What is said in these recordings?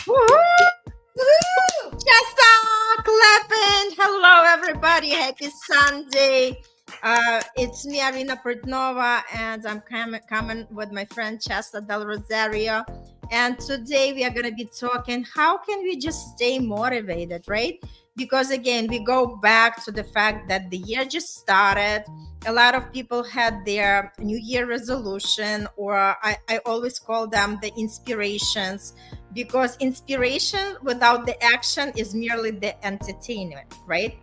Woohoo! Woohoo! Chessa clapping. Hello, everybody. Happy Sunday. It's me, Irina Portnova, and I'm coming with my friend Chessa Del Rosario. And today we are going to be talking how can we just stay motivated, right? Because again, we go back to the fact that the year just started. A lot of people had their New Year resolution, or I always call them the inspirations, because inspiration without the action is merely the entertainment, right?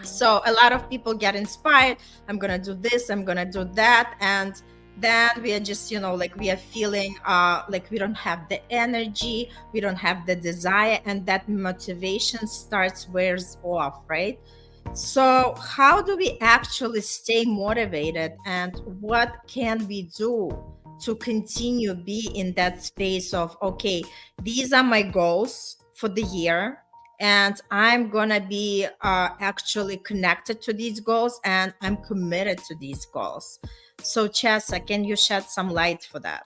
So a lot of people get inspired. I'm gonna do this, I'm gonna do that, and then we are just, like we are feeling like we don't have the energy, we don't have the desire, and that motivation starts wears off, right? So how do we actually stay motivated, and what can we do to continue be in that space of, okay, these are my goals for the year, and I'm gonna be actually connected to these goals, and I'm committed to these goals. So Chessa, can you shed some light for that?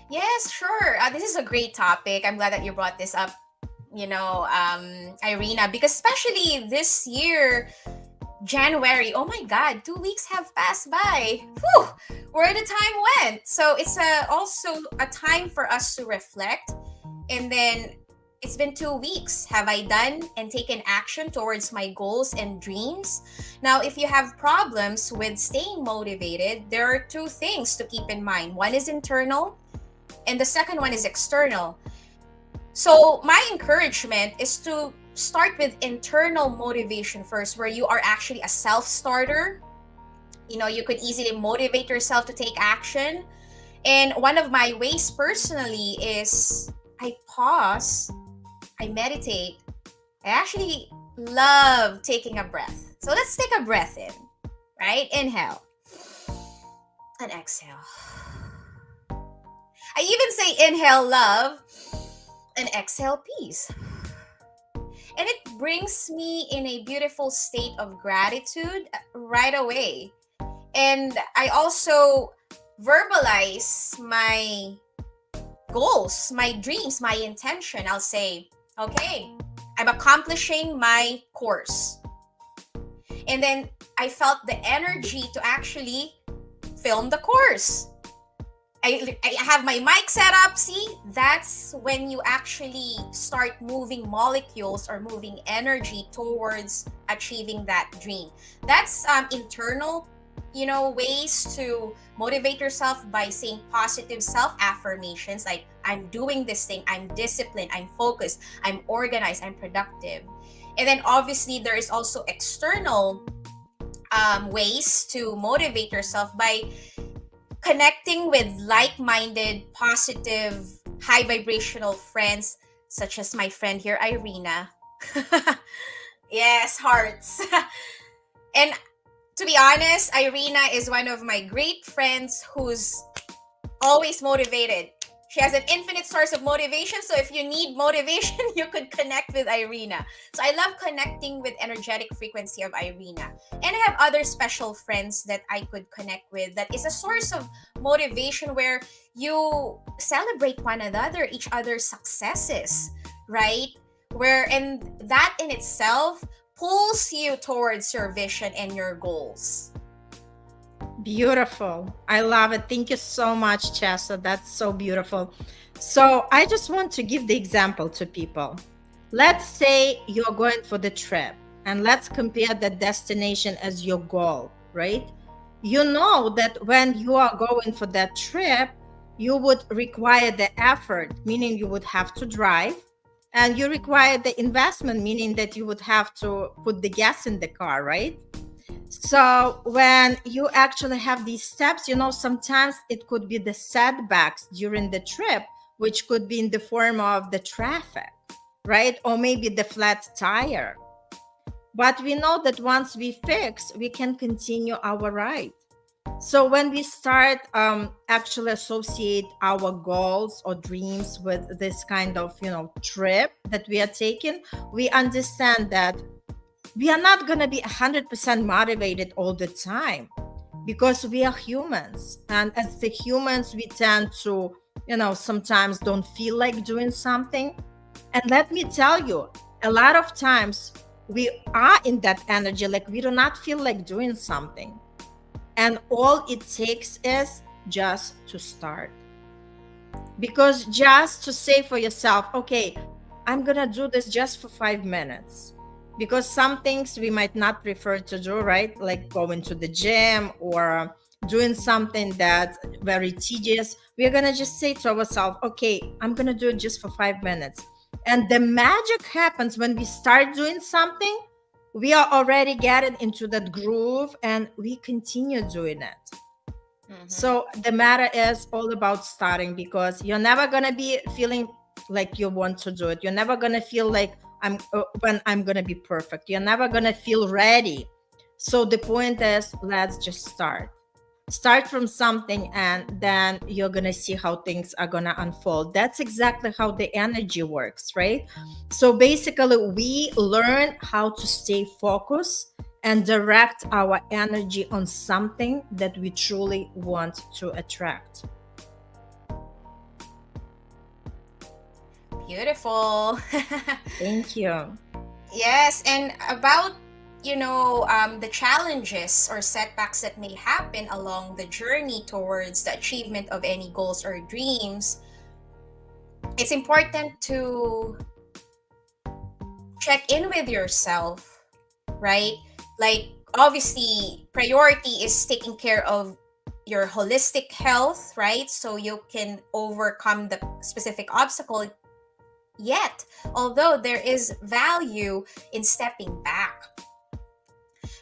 Yes, sure. This is a great topic. I'm glad that you brought this up, Irina, because especially this year, January, oh my God, 2 weeks have passed by. Whew, where the time went. So it's also a time for us to reflect. And then it's been 2 weeks. Have I done and taken action towards my goals and dreams? Now, if you have problems with staying motivated, there are two things to keep in mind. One is internal, and the second one is external. So, my encouragement is to start with internal motivation first, where you are actually a self starter. You could easily motivate yourself to take action. And one of my ways personally is I pause, I meditate. I actually love taking a breath. So, let's take a breath in, right? Inhale and exhale. I even say inhale love and exhale peace. And it brings me in a beautiful state of gratitude right away. And I also verbalize my goals, my dreams, my intention. I'll say, okay, I'm accomplishing my course. And then I felt the energy to actually film the course. I have my mic set up. See, that's when you actually start moving molecules or moving energy towards achieving that dream. That's internal, ways to motivate yourself by saying positive self affirmations like, I'm doing this thing, I'm disciplined, I'm focused, I'm organized, I'm productive. And then obviously, there is also external ways to motivate yourself by connecting with like-minded, positive, high vibrational friends, such as my friend here, Irina. Yes, hearts. And to be honest, Irina is one of my great friends who's always motivated. She has an infinite source of motivation. So if you need motivation, you could connect with Irina. So I love connecting with energetic frequency of Irina. And I have other special friends that I could connect with that is a source of motivation where you celebrate one another, each other's successes, right? And that in itself pulls you towards your vision and your goals. Beautiful. I love it. Thank you so much, Chessa. That's so beautiful. So I just want to give the example to people. Let's say you're going for the trip, and let's compare the destination as your goal, right? You know that when you are going for that trip, you would require the effort, meaning you would have to drive, and you require the investment, meaning that you would have to put the gas in the car, right? So when you actually have these steps, sometimes it could be the setbacks during the trip, which could be in the form of the traffic, right? Or maybe the flat tire. But we know that once we fix, we can continue our ride. So when we start actually associate our goals or dreams with this kind of, trip that we are taking, we understand that we are not going to be 100% motivated all the time, because we are humans. And as the humans, we tend to sometimes don't feel like doing something. And let me tell you, a lot of times we are in that energy, like we do not feel like doing something. And all it takes is just to start. Because just to say for yourself, okay, I'm going to do this just for 5 minutes. Because some things we might not prefer to do, right? Like going to the gym or doing something that's very tedious. We're going to just say to ourselves, okay, I'm going to do it just for 5 minutes. And the magic happens when we start doing something, we are already getting into that groove and we continue doing it. So the matter is all about starting, because you're never going to be feeling like you want to do it. You're never going to feel like when I'm going to be perfect. You're never going to feel ready. So the point is, let's just start from something, and then you're going to see how things are going to unfold. That's exactly how the energy works, right? So basically we learn how to stay focused and direct our energy on something that we truly want to attract. Beautiful. Thank you. Yes, and about the challenges or setbacks that may happen along the journey towards the achievement of any goals or dreams, it's important to check in with yourself, right? Like, obviously, priority is taking care of your holistic health, right? So you can overcome the specific obstacle. Yet, although there is value in stepping back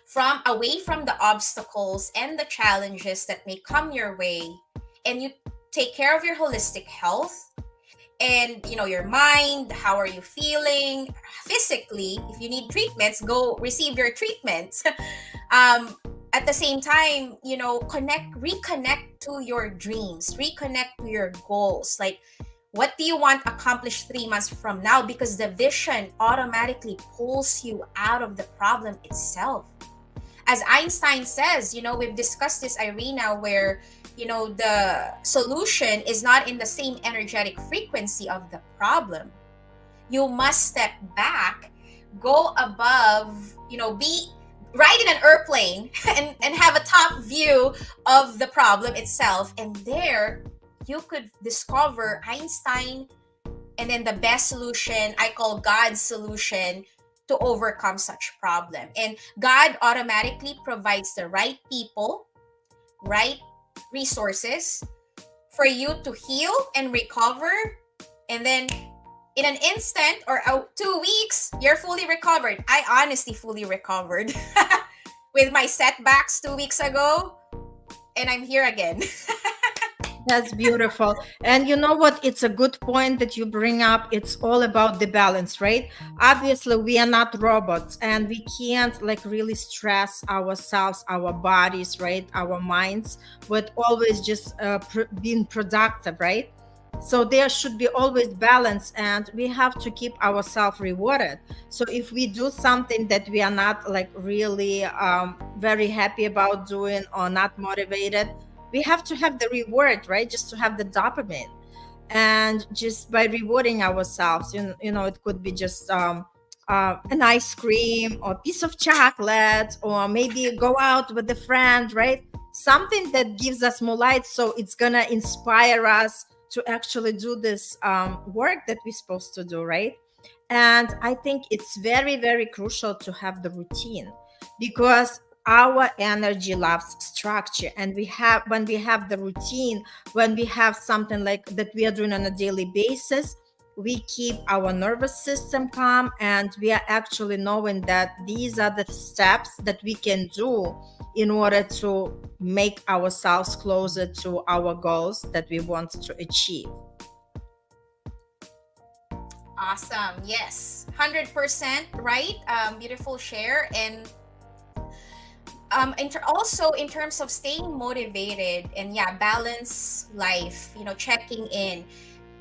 from away from the obstacles and the challenges that may come your way, and you take care of your holistic health and your mind, how are you feeling physically? If you need treatments, go receive your treatments. At the same time, reconnect to your dreams, reconnect to your goals. Like, what do you want accomplished 3 months from now? Because the vision automatically pulls you out of the problem itself. As Einstein says, we've discussed this, Irina, where, the solution is not in the same energetic frequency of the problem. You must step back, go above, be ride in an airplane and have a top view of the problem itself. And there you could discover Einstein, and then the best solution, I call God's solution, to overcome such problem. And God automatically provides the right people, right resources for you to heal and recover. And then in an instant or 2 weeks, you're fully recovered. I honestly fully recovered with my setbacks 2 weeks ago, and I'm here again. That's beautiful. And you know what? It's a good point that you bring up. It's all about the balance, right? Obviously, we are not robots, and we can't like really stress ourselves, our bodies, right? Our minds with always just being productive, right? So there should be always balance, and we have to keep ourselves rewarded. So if we do something that we are not like really very happy about doing or not motivated, we have to have the reward, right? Just to have the dopamine. And just by rewarding ourselves, it could be just an ice cream or a piece of chocolate, or maybe go out with a friend, right? Something that gives us more light, so it's gonna inspire us to actually do this work that we're supposed to do, right? And I think it's very, very crucial to have the routine, because our energy loves structure. And when we have the routine, when we have something like that we are doing on a daily basis, we keep our nervous system calm, and we are actually knowing that these are the steps that we can do in order to make ourselves closer to our goals that we want to achieve. Awesome. Yes, 100% right. Beautiful share. And also in terms of staying motivated and balance life, checking in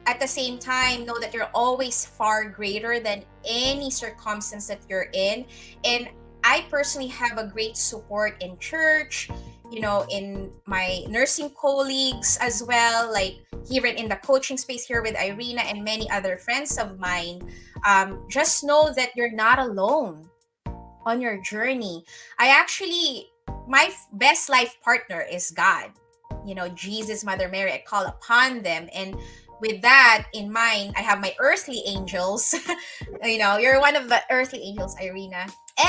at the same time, know that you're always far greater than any circumstance that you're in. And I personally have a great support in church, in my nursing colleagues as well, like here in the coaching space here with Irina and many other friends of mine. Just know that you're not alone on your journey. I actually, my best life partner is God. Jesus, Mother Mary, I call upon them. And with that in mind, I have my earthly angels. You're one of the earthly angels, Irina.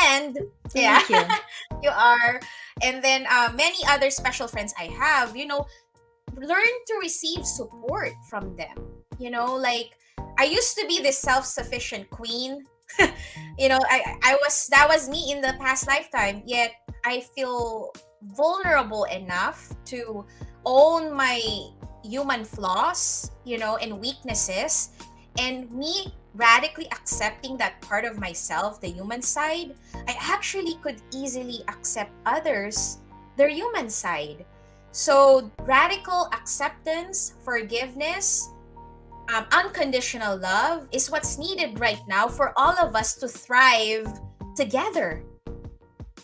And yeah, Thank you. you are. And then many other special friends I have, learn to receive support from them. Like I used to be this self-sufficient queen. I was that was me in the past lifetime, yet I feel vulnerable enough to own my human flaws, and weaknesses, and me radically accepting that part of myself, the human side. I actually could easily accept others, their human side. So radical acceptance, forgiveness, unconditional love is what's needed right now for all of us to thrive together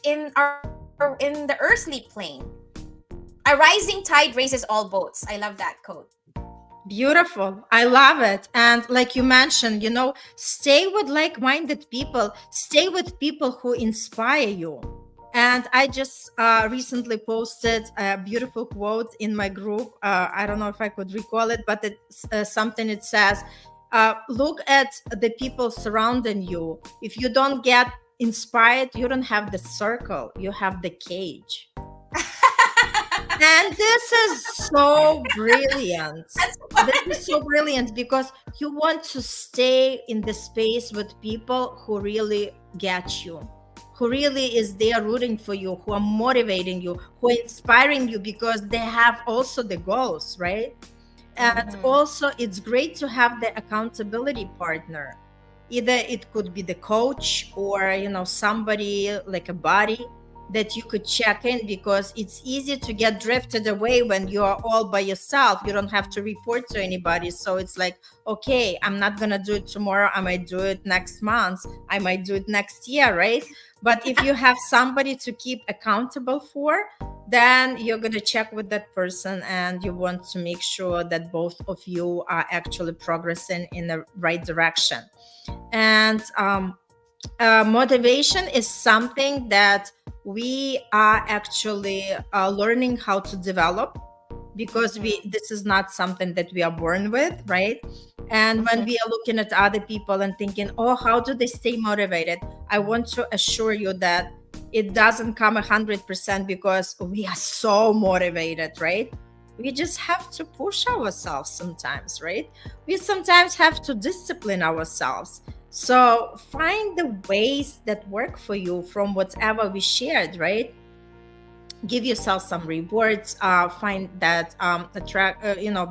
in the earthly plane. A rising tide raises all boats. I love that quote. Beautiful. I love it. And like you mentioned, stay with like-minded people, stay with people who inspire you. And I just recently posted a beautiful quote in my group. I don't know if I could recall it, but it's something it says, look at the people surrounding you. If you don't get inspired, you don't have the circle, you have the cage. And this is so brilliant. This is so brilliant because you want to stay in the space with people who really get you, who really is there rooting for you, who are motivating you, who are inspiring you because they have also the goals, right? And also it's great to have the accountability partner. Either it could be the coach or somebody like a buddy that you could check in, because it's easy to get drifted away when you are all by yourself. You don't have to report to anybody. So it's like, okay, I'm not going to do it tomorrow. I might do it next month. I might do it next year, right? But if you have somebody to keep accountable for, then you're going to check with that person and you want to make sure that both of you are actually progressing in the right direction. And motivation is something that we are actually learning how to develop, because this is not something that we are born with, right? And when we are looking at other people and thinking, oh, how do they stay motivated? I want to assure you that it doesn't come 100% because we are so motivated, right? We just have to push ourselves sometimes, right? We sometimes have to discipline ourselves. So find the ways that work for you from whatever we shared, right? Give yourself some rewards, find that attract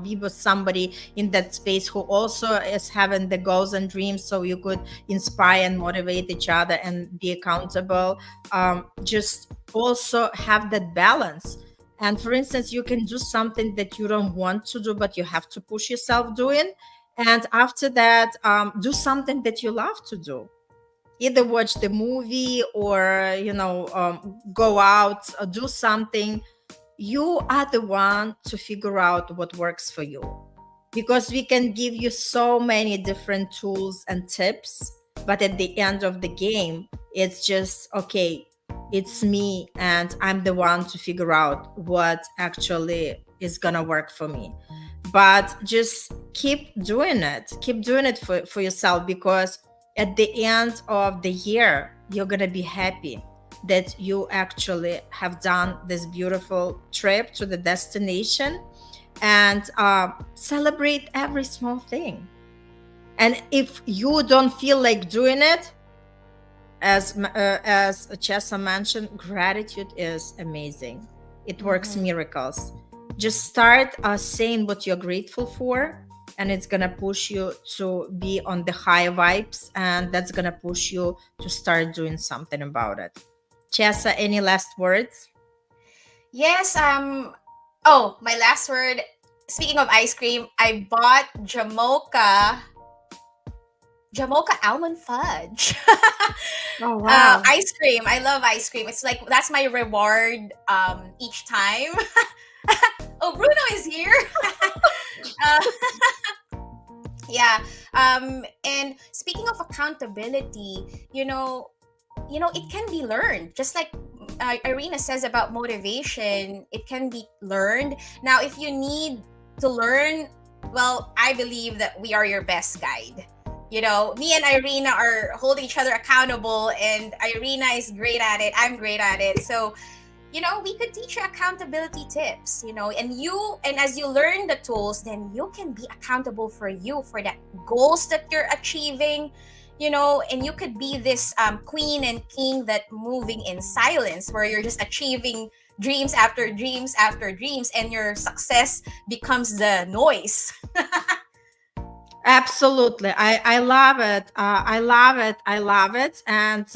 be with somebody in that space who also is having the goals and dreams, so you could inspire and motivate each other and be accountable. Just also have that balance. And for instance, you can do something that you don't want to do but you have to push yourself doing, and after that do something that you love to do. Either watch the movie or go out, do something. You are the one to figure out what works for you, because we can give you so many different tools and tips, but at the end of the game it's just, okay, it's me and I'm the one to figure out what actually is gonna work for me. But just keep doing it for yourself, because at the end of the year you're gonna be happy that you actually have done this beautiful trip to the destination, and celebrate every small thing. And if you don't feel like doing it, as Chessa mentioned, gratitude is amazing. It works miracles. Just start saying what you're grateful for, and it's gonna push you to be on the high vibes, and that's gonna push you to start doing something about it. Chessa, any last words? Yes, oh, my last word. Speaking of ice cream, I bought Jamocha almond fudge. Oh, wow. Ice cream. I love ice cream. It's like that's my reward each time. Oh, Bruno is here. uh, yeah. And speaking of accountability, it can be learned. Just like Irina says about motivation, it can be learned. Now, if you need to learn, well, I believe that we are your best guide. Me and Irina are holding each other accountable, and Irina is great at it. I'm great at it. So, we could teach you accountability tips, and as you learn the tools, then you can be accountable for you, for the goals that you're achieving, and you could be this queen and king that moving in silence, where you're just achieving dreams after dreams after dreams, and your success becomes the noise. Absolutely. I love it. I love it. I love it. And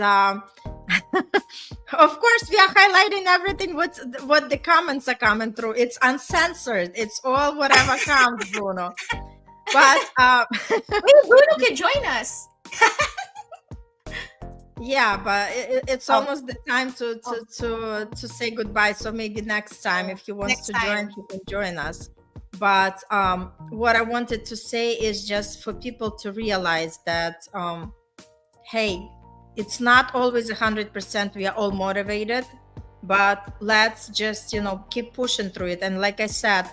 of course, we are highlighting everything what the comments are coming through. It's uncensored. It's all whatever comes, Bruno. But Wait, Bruno can join us. yeah, but it's Oh. almost the time to say goodbye. So maybe next time, if he wants Next to time. join, he can join us. But what I wanted to say is just for people to realize that, hey, it's not always 100% we are all motivated, but let's just, keep pushing through it. And like I said,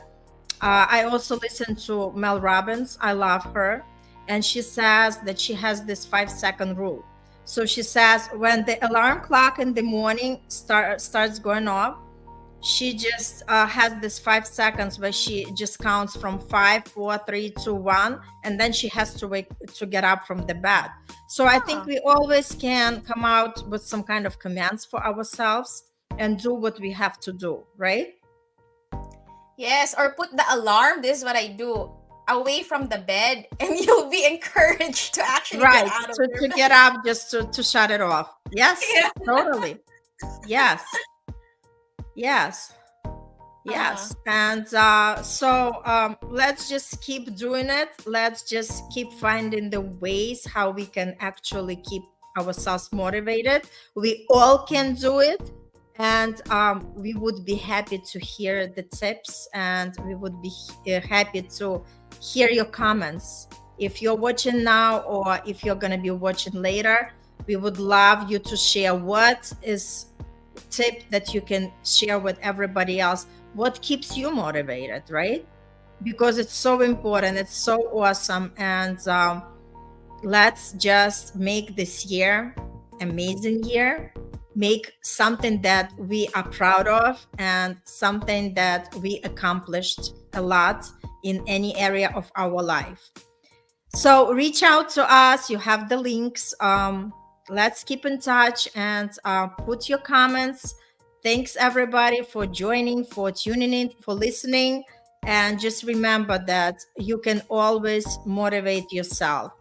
I also listen to Mel Robbins. I love her. And she says that she has this 5-second rule. So she says when the alarm clock in the morning starts going off, she just has this 5 seconds where she just counts from 5, 4, 3, 2, 1, and then she has to wait to get up from the bed. So I think we always can come out with some kind of commands for ourselves and do what we have to do, right? Yes, or put the alarm. This is what I do, away from the bed, and you'll be encouraged to actually Right. get out of To your bed. get up, just to shut it off. Yes, Yeah. totally. Yes. Yes. Yes. And so let's just keep doing it. Let's just keep finding the ways how we can actually keep ourselves motivated. We all can do it. And we would be happy to hear the tips, and we would be happy to hear your comments. If you're watching now, or if you're going to be watching later, we would love you to share what is tip that you can share with everybody else, what keeps you motivated, right? Because it's so important, it's so awesome. And let's just make this year amazing year, make something that we are proud of, and something that we accomplished a lot in any area of our life. So reach out to us. You have the links. Let's keep in touch, and put your comments. Thanks everybody for joining, for tuning in, for listening. And just remember that you can always motivate yourself.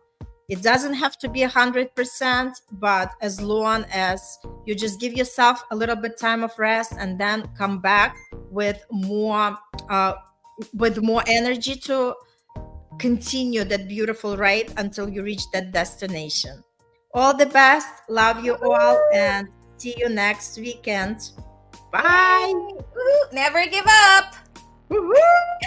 It doesn't have to be 100%, but as long as you just give yourself a little bit time of rest, and then come back with more energy to continue that beautiful ride until you reach that destination. All the best. Love you all, and see you next weekend. Bye. Woohoo! Never give up. Woo-hoo.